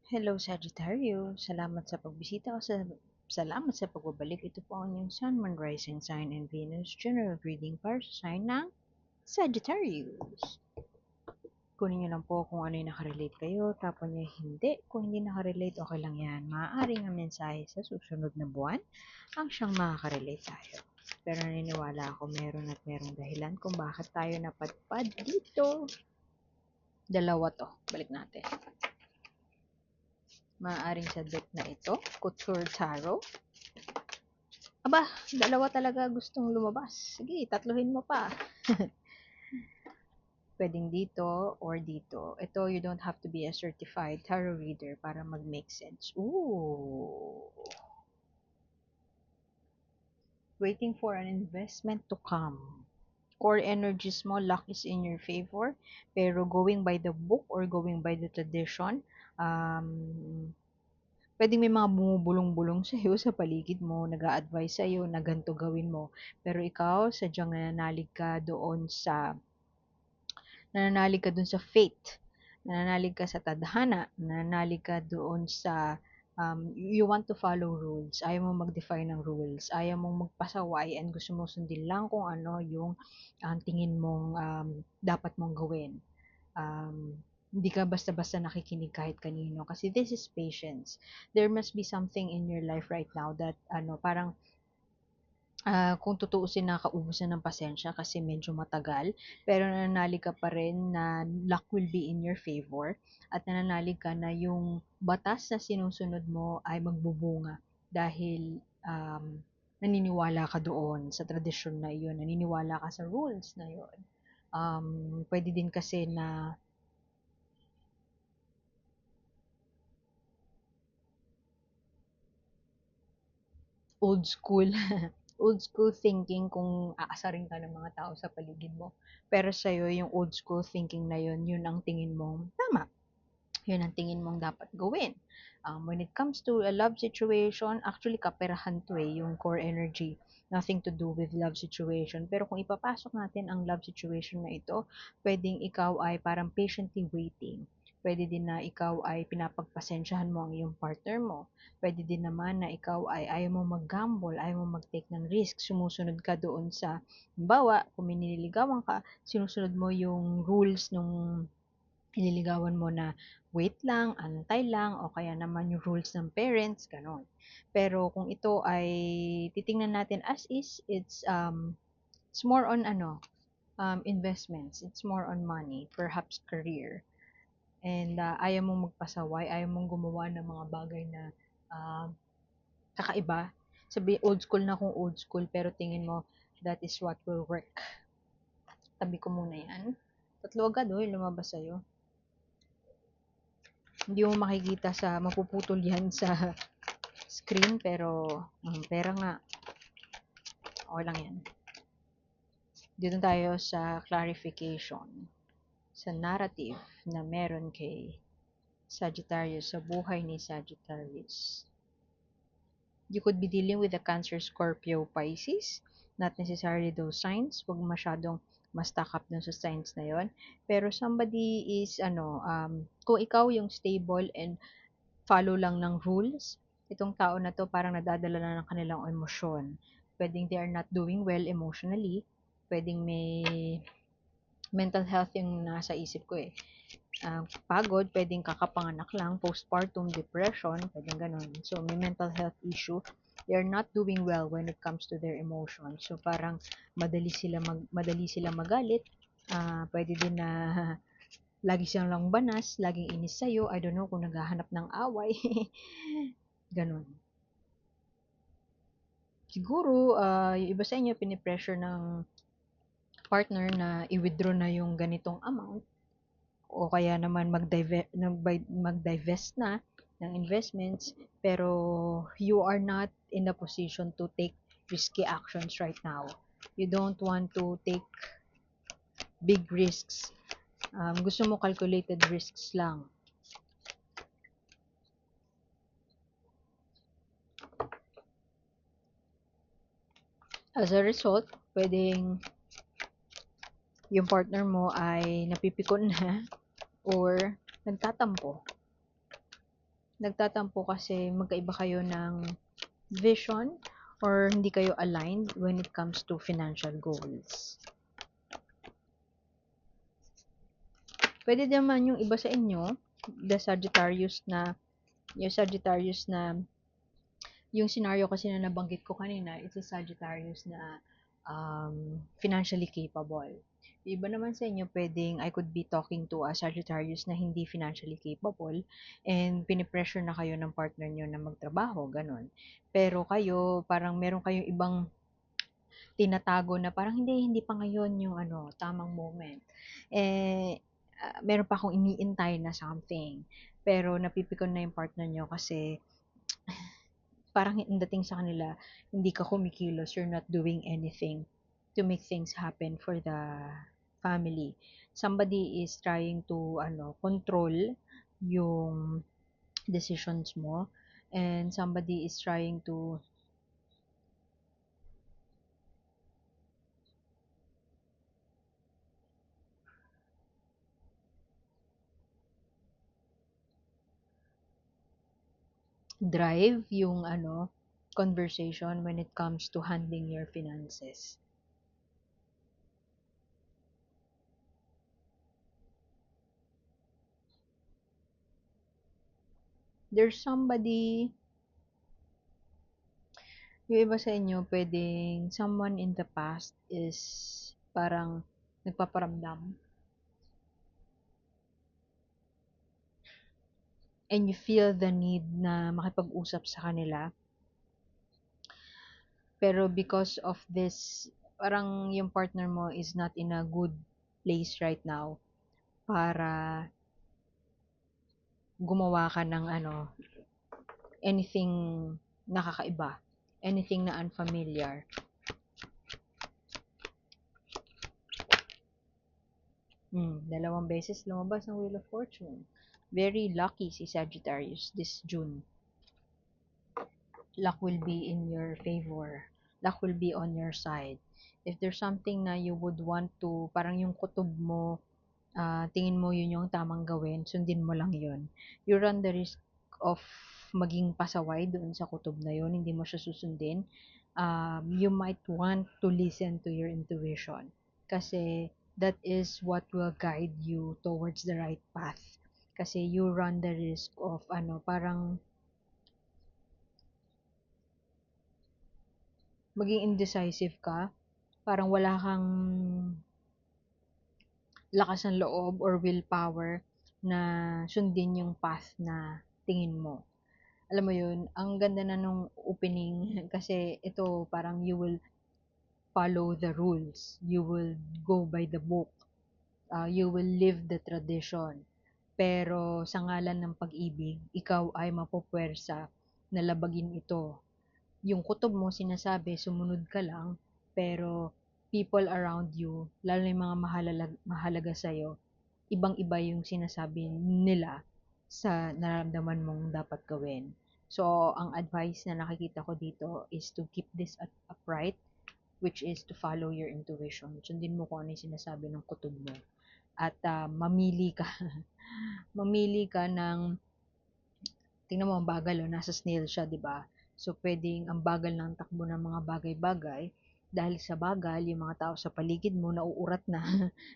Hello Sagittarius, salamat sa pagbabalik. Ito po ang inyong Sun, Moon, Rising Sign, and Venus General Reading para sa sign ng Sagittarius. Kunin niyo lang po kung ano yung nakarelate kayo, tapon niyo hindi. Kung hindi nakarelate, okay lang yan. Maaaring ang mensahe sa susunod na buwan ang siyang makakarelate tayo. Pero naniniwala ako meron at merong dahilan kung bakit tayo napadpad dito. Dalawa to. Balik natin. Maaaring sa deck na ito, Couture Tarot. Aba, dalawa talaga gustong lumabas. Sige, tatluhin mo pa. Pwedeng dito or dito. Ito, you don't have to be a certified tarot reader para mag-make sense. Ooh. Waiting for an investment to come. Core energies mo, luck is in your favor. Pero going by the book or going by the tradition, pwedeng may mga bumubulong-bulong sa'yo sa paligid mo, nag-a-advise sa'yo na ganito gawin mo. Pero ikaw, sadyang nananalig ka dun sa faith, nananalig ka sa tadhana, nananalig ka doon sa you want to follow rules, ayaw mo mag-define ng rules, ayaw mong magpasaway, and gusto mo sundin lang kung ano yung tingin mong dapat mong gawin. Hindi ka basta-basta nakikinig kahit kanino kasi this is patience. There must be something in your life right now that parang kung tutuusin nakakaubos na ng pasensya kasi medyo matagal, pero nananalig ka pa rin na luck will be in your favor at nananalig ka na yung batas na sinusunod mo ay magbubunga dahil naniniwala ka doon sa tradisyon na iyon, naniniwala ka sa rules na iyon. Pwede din kasi na old school old school thinking kung aasarin ka ng mga tao sa paligid mo. Pero sa'yo, yung old school thinking na yun ang tingin mong tama. Yun ang tingin mong dapat gawin. When it comes to a love situation, actually kaperahan to yung core energy. Nothing to do with love situation. Pero kung ipapasok natin ang love situation na ito, pwedeng ikaw ay parang patiently waiting. Pwede din na ikaw ay pinapagpasensyahan mo ang iyong partner mo. Pwede din naman na ikaw ay ayaw mo mag-gamble, ayaw mo mag-take ng risk, sumusunod ka doon sa, halimbawa, kung minililigawan ka, sinusunod mo yung rules nung nililigawan mo na wait lang, antay lang, o kaya naman yung rules ng parents, ganon. Pero kung ito ay titingnan natin as is, it's more on investments, it's more on money, perhaps career. And ayaw mong magpasaway, ayaw mong gumawa ng mga bagay na uh, kakaiba. Sabi, old school na kung old school, pero tingin mo, that is what will work. Tabi ko muna yan. Tatlo agad, lumabas sa'yo. Hindi mo makikita mapuputol yan sa screen, pero pera nga. Okay lang yan. Dito tayo sa clarification. Sa narrative na meron kay Sagittarius, sa buhay ni Sagittarius. You could be dealing with a Cancer, Scorpio, Pisces. Not necessarily those signs. Huwag masyadong ma-stack up dun sa signs na yon. Pero somebody is, kung ikaw yung stable and follow lang ng rules, itong tao na to parang nadadala na ng kanilang emosyon. Pwedeng they are not doing well emotionally. Pwedeng may mental health yung nasa isip ko pagod, pwedeng kakapanganak lang, postpartum depression, pwedeng ganun. So, may mental health issue. They are not doing well when it comes to their emotions. So, parang madali sila magalit. Pwede din na lagi silang lang banas, laging inis sa'yo. I don't know kung naghahanap ng away. Ganun. Siguro, yung iba sa inyo, pinipressure ng partner na i-withdraw na yung ganitong amount o kaya naman mag-divest na ng investments, pero you are not in a position to take risky actions right now. You don't want to take big risks. Gusto mo calculated risks lang. As a result, pwedeng yung partner mo ay napipikon na or nagtatampo. Nagtatampo kasi magkaiba kayo ng vision or hindi kayo aligned when it comes to financial goals. Pwede naman yung iba sa inyo, the Sagittarius na, yung Sagittarius na, yung scenario kasi na nabanggit ko kanina, it's a Sagittarius na financially capable. Yung iba naman sa inyo, pwedeng I could be talking to a Sagittarius na hindi financially capable and pinipressure na kayo ng partner nyo na magtrabaho, ganun. Pero kayo, parang meron kayong ibang tinatago na parang hindi pa ngayon yung tamang moment. Meron pa akong iniintay na something. Pero napipikon na yung partner nyo kasi parang ang dating sa kanila, hindi ka kumikilos, you're not doing anything to make things happen for the family. Somebody is trying to control yung decisions mo, and somebody is trying to drive yung conversation when it comes to handling your finances. There's somebody, yung iba sa inyo, pwedeng someone in the past is parang nagpaparamdam and you feel the need na makipag-usap sa kanila. Pero because of this, parang yung partner mo is not in a good place right now para gumawa ka ng anything nakakaiba, anything na unfamiliar. Dalawang beses lumabas ang Wheel of Fortune. Very lucky si Sagittarius this June. Luck will be in your favor. Luck will be on your side. If there's something na you would want to, parang yung kutob mo, tingin mo yun yung tamang gawin, sundin mo lang yun. You run the risk of maging pasaway doon sa kutob na yun, hindi mo siya susundin. You might want to listen to your intuition kasi that is what will guide you towards the right path. Kasi you run the risk of parang maging indecisive ka, parang wala kang lakas ng loob or willpower na sundin yung path na tingin mo. Alam mo yun, ang ganda na nung opening kasi ito parang you will follow the rules. You will go by the book. You will live the tradition. Pero sa ngalan ng pag-ibig, ikaw ay mapupwersa na labagin ito. Yung kutob mo sinasabi, sumunod ka lang, pero people around you, lalo na yung mga mahalaga sa'yo, ibang-iba yung sinasabi nila sa nararamdaman mong dapat gawin. So, ang advice na nakikita ko dito is to keep this upright, which is to follow your intuition. Sundin mo kung ano yung sinasabi ng kutob mo. At mamili ka. Mamili ka ng, tingnan mo ang bagal, nasa snail siya, di ba? So, pwedeng ang bagal ng takbo ng mga bagay-bagay, dahil sa bagal, yung mga tao sa paligid mo, nauurat na.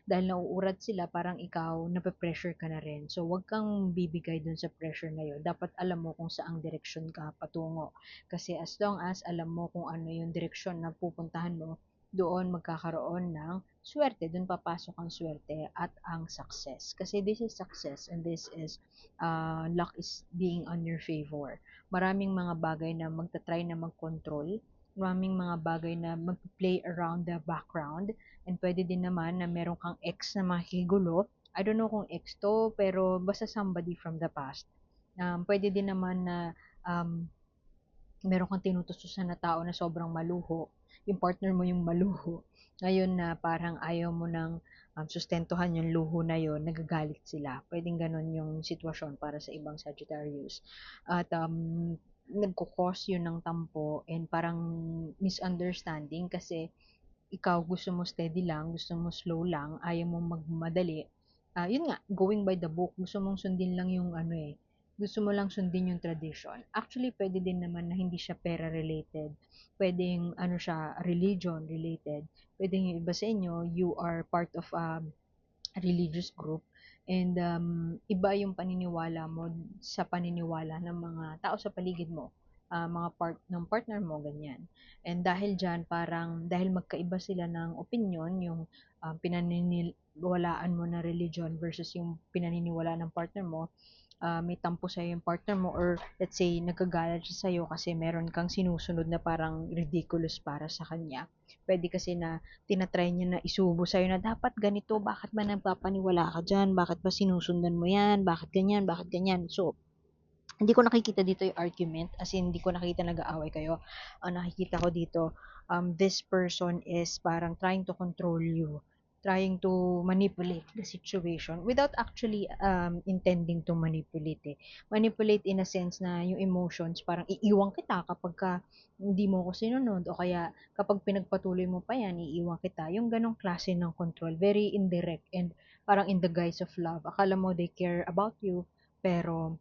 Dahil nauurat sila, parang ikaw, nape-pressure ka na rin. So, wag kang bibigay dun sa pressure na yun. Dapat alam mo kung saang direksyon ka patungo. Kasi as long as alam mo kung ano yung direksyon na pupuntahan mo, doon magkakaroon ng swerte, doon papasok ang swerte at ang success. Kasi this is success and this is luck is being on your favor. Maraming mga bagay na magta-try na mag-control, maraming mga bagay na mag-play around the background, and pwede din naman na meron kang ex na makikigulo. I don't know kung ex to, pero basta somebody from the past. Pwede din naman na um, meron kang tinutustusan na tao na sobrang maluho, yung partner mo yung maluho, ngayon na parang ayaw mo nang sustentuhan yung luho na yon, nagagalit sila. Pwedeng ganun yung sitwasyon para sa ibang Sagittarius. At nagkukos yun ng tampo and parang misunderstanding kasi ikaw gusto mo steady lang, gusto mo slow lang, ayaw mo magmadali. Yun nga, going by the book, gusto mong sundin lang yung gusto mo lang sundin yung tradition. Actually, pwede din naman na hindi siya pera related. Pwedeng ano siya, religion related. Pwedeng yung iba sa inyo, you are part of a religious group and iba yung paniniwala mo sa paniniwala ng mga tao sa paligid mo, mga part ng partner mo, ganyan. And dahil dyan, parang dahil magkaiba sila ng opinion, yung pinaniniwalaan mo na religion versus yung pinaniniwalaan ng partner mo, may tampo sa'yo yung partner mo or let's say nagkagalit siya sa'yo kasi meron kang sinusunod na parang ridiculous para sa kanya. Pwede kasi na tinatry niya na isubo sa'yo na dapat ganito, bakit ba nagpapaniwala ka dyan, bakit ba sinusundan mo yan, bakit ganyan, bakit ganyan. So, hindi ko nakikita dito yung argument, as in, hindi ko nakita nag-aaway kayo. Ang nakikita ko dito, this person is parang trying to control you, trying to manipulate the situation without actually intending to manipulate eh. Manipulate in a sense na yung emotions, parang iiwan kita kapag ka hindi mo ko sinunod o kaya kapag pinagpatuloy mo pa yan, iiwan kita. Yung ganong klase ng control, very indirect and parang in the guise of love. Akala mo they care about you, pero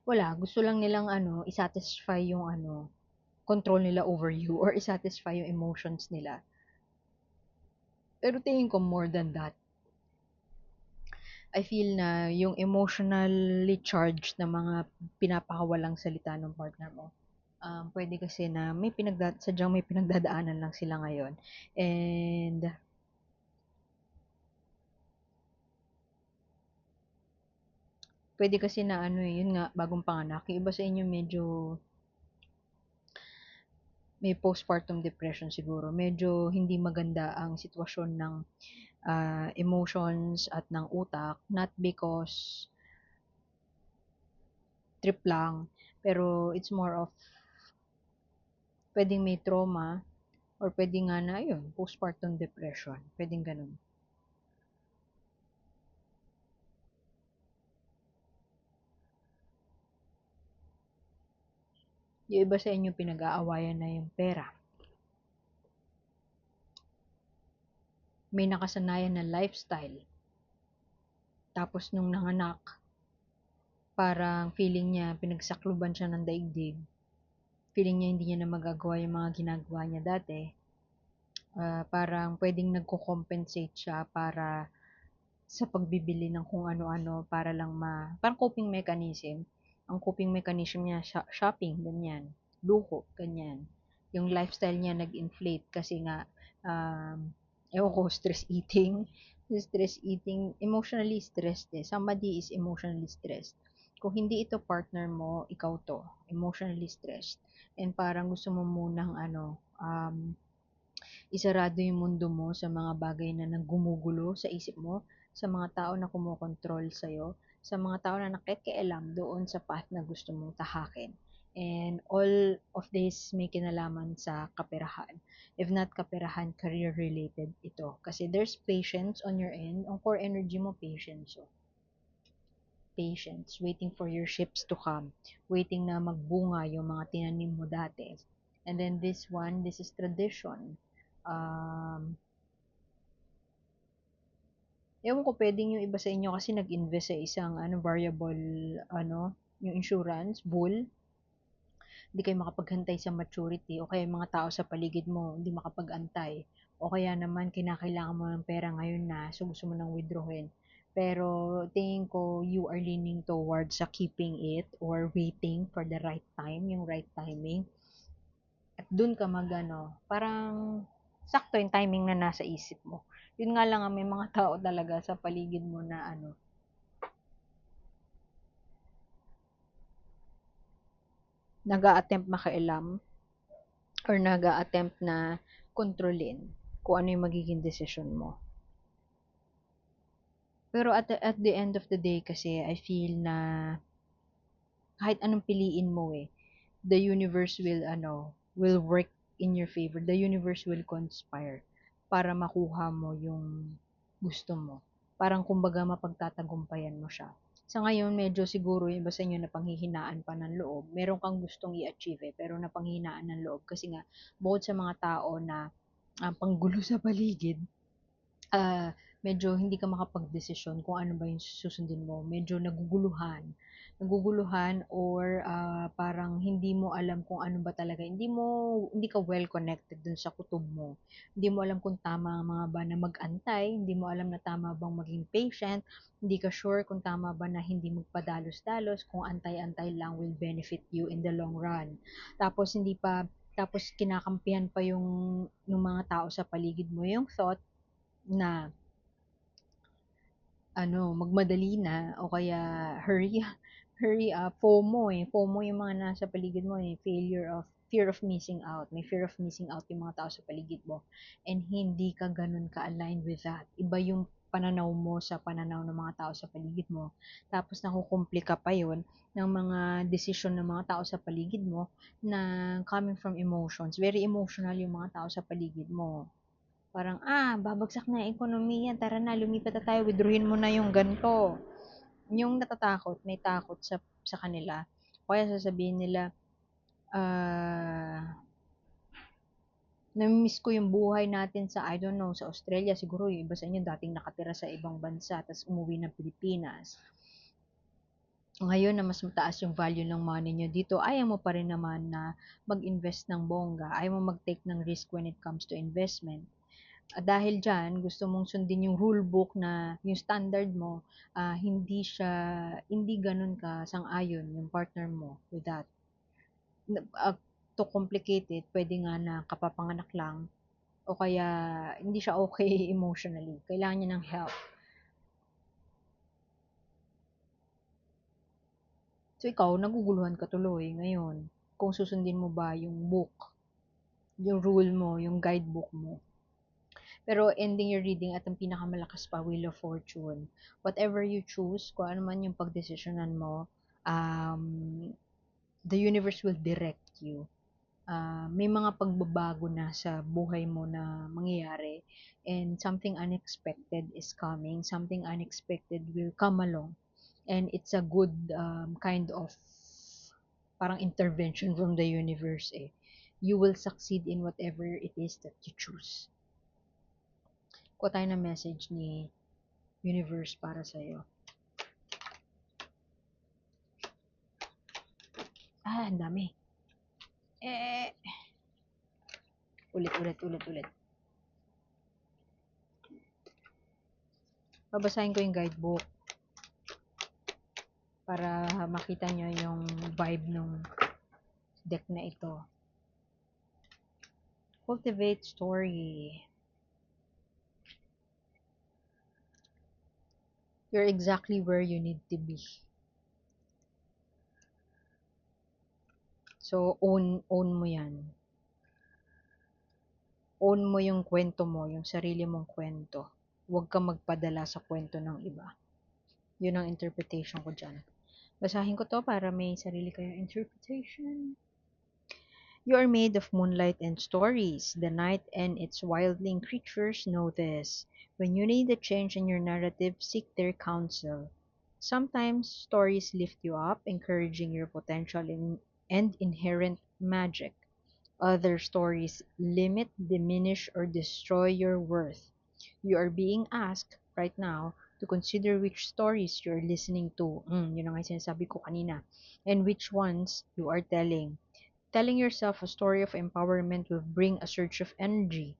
wala, gusto lang nilang ano, i-satisfy yung ano, control nila over you or i-satisfy yung emotions nila. Pero tingin ko more than that. I feel na yung emotionally charged na mga pinapakawalang salita ng partner mo. Pwede kasi na sadyang may pinagdadaanan lang sila ngayon. And pwede kasi na ano eh, yun nga, bagong panganak. Yung iba sa inyo medyo may postpartum depression siguro. Medyo hindi maganda ang sitwasyon ng emotions at ng utak, not because trip lang, pero it's more of pwedeng may trauma or pwedeng nga na yun, postpartum depression. Pwedeng ganun. Yung iba sa inyo pinag-aawayan na yung pera. May nakasanayan na lifestyle. Tapos nung nanganak, parang feeling niya pinagsakluban siya ng daigdig. Feeling niya hindi niya na magagawa yung mga ginagawa niya dati. Parang pwedeng nagko-compensate siya para sa pagbibili ng kung ano-ano para lang parang coping mechanism. Ang coping mechanism niya, shopping, ganyan. Luho, ganyan. Yung lifestyle niya nag-inflate kasi nga, um, ewan ko, stress eating. Stress eating, emotionally stressed eh. Somebody is emotionally stressed. Kung hindi ito partner mo, ikaw to, emotionally stressed. And parang gusto mo munang isarado yung mundo mo sa mga bagay na naggumugulo sa isip mo, sa mga tao na kumokontrol sa'yo, sa mga tao na nakikialam doon sa path na gusto mong tahakin. And all of this may kinalaman sa kaperahan. If not kaperahan, career-related ito. Kasi there's patience on your end. Ang core energy mo, patience. So, patience, waiting for your ships to come, waiting na magbunga yung mga tinanim mo dati. And then this one, this is tradition. Um, Ewan ko, pwedeng yung iba sa inyo kasi nag-invest sa isang variable, yung insurance, bull. Hindi kayo makapaghantay sa maturity o kaya yung mga tao sa paligid mo hindi makapag-antay. O kaya naman kinakailangan mo ng pera ngayon na so gusto mo nang withdrawin. Pero tingin ko you are leaning towards sa keeping it or waiting for the right time, yung right timing. At dun ka parang sakto yung timing na nasa isip mo. Yun nga lang may mga tao talaga sa paligid mo na nag-a-attempt makialam or nag-a-attempt na kontrolin kung ano yung magiging desisyon mo. Pero at the end of the day kasi, I feel na kahit anong piliin mo the universe will work in your favor. The universe will conspire para makuha mo yung gusto mo. Parang kumbaga mapagtatagumpayan mo siya. Sa ngayon, medyo siguro yung iba sa inyo na panghihinaan pa ng loob. Meron kang gustong i-achieve pero napanghihinaan ng loob. Kasi nga, bukod sa mga tao na panggulo sa paligid, medyo hindi ka makapagdesisyon kung ano ba yung susundin mo. Medyo naguguluhan or parang hindi mo alam kung ano ba talaga. Hindi ka well connected dun sa kutob mo. Hindi mo alam kung tama mga ba na mag-antay, hindi mo alam na tama bang maging patient, hindi ka sure kung tama ba na hindi magpadalos-dalos, kung antay-antay lang will benefit you in the long run. Tapos kinakampihan pa ng mga tao sa paligid mo yung thought na magmadali na o kaya hurry up, FOMO yung mga nasa paligid mo fear of missing out. May fear of missing out yung mga tao sa paligid mo. And hindi ka ganun ka-aligned with that. Iba yung pananaw mo sa pananaw ng mga tao sa paligid mo. Tapos nakukumplika pa yun ng mga desisyon ng mga tao sa paligid mo na coming from emotions. Very emotional yung mga tao sa paligid mo. Parang, babagsak na yung ekonomiya, tara na, lumipat na tayo, withdrawin mo na yung ganito. Yung may takot sa kanila. O kaya sasabihin nila, namimiss ko yung buhay natin sa, I don't know, sa Australia, siguro yung iba sa inyo dating nakatira sa ibang bansa, tapos umuwi ng Pilipinas. Ngayon na mas mataas yung value ng money nyo dito, ayaw mo pa rin naman na mag-invest ng bongga, ayaw mo mag-take ng risk when it comes to investment. Dahil dyan, gusto mong sundin yung rule book na yung standard mo, hindi ganun ka sang-ayon yung partner mo with that. To complicate it, pwede nga na kapapanganak lang o kaya hindi siya okay emotionally. Kailangan niya ng help. So ikaw, naguguluhan ka tuloy ngayon kung susundin mo ba yung book, yung rule mo, yung guidebook mo. Pero ending your reading at ang pinakamalakas pa, Wheel of Fortune. Whatever you choose, kung ano man yung pagdesisyonan mo, um, the universe will direct you. May mga pagbabago na sa buhay mo na mangyayari and something unexpected is coming. Something unexpected will come along. And it's a good kind of parang intervention from the universe eh. You will succeed in whatever it is that you choose. Kuha tayo ng message ni universe para sa'yo. Ang dami. Ulit. Babasahin ko yung guidebook para makita nyo yung vibe ng deck na ito. Cultivate story. You're exactly where you need to be. So, own mo yan. Own mo yung kwento mo, yung sarili mong kwento. Huwag kang magpadala sa kwento ng iba. Yun ang interpretation ko dyan. Basahin ko to para may sarili kayong interpretation. You are made of moonlight and stories. The night and its wildling creatures know this. When you need a change in your narrative, seek their counsel. Sometimes stories lift you up, encouraging your potential and inherent magic. Other stories limit, diminish, or destroy your worth. You are being asked right now to consider which stories you are listening to. Yun ang sinasabi ko kanina. And which ones you are telling. Telling yourself a story of empowerment will bring a surge of energy.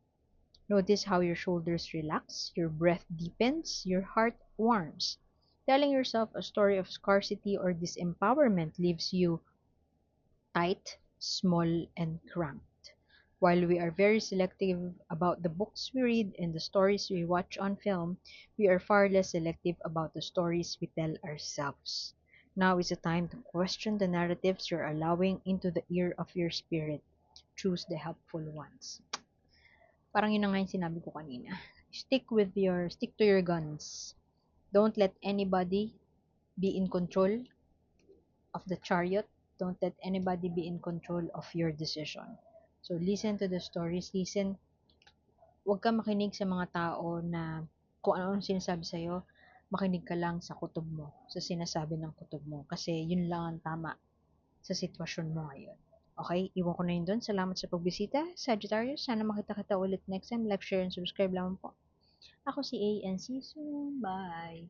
Notice how your shoulders relax, your breath deepens, your heart warms. Telling yourself a story of scarcity or disempowerment leaves you tight, small, and cramped. While we are very selective about the books we read and the stories we watch on film, we are far less selective about the stories we tell ourselves. Now is the time to question the narratives you're allowing into the ear of your spirit. Choose the helpful ones. Parang yun na nga yung sinabi ko kanina. Stick to your guns. Don't let anybody be in control of the chariot. Don't let anybody be in control of your decision. So, listen to the stories. Huwag ka makinig sa mga tao na kung ano sinasabi sa'yo, makinig ka lang sa kutob mo, sa sinasabi ng kutob mo. Kasi yun lang ang tama sa sitwasyon mo ngayon. Okay? Iwan ko na yun doon. Salamat sa pagbisita. Sagittarius, sana makita kita ulit next time. Like, share, and subscribe lang po. Ako si A and see you soon. Bye!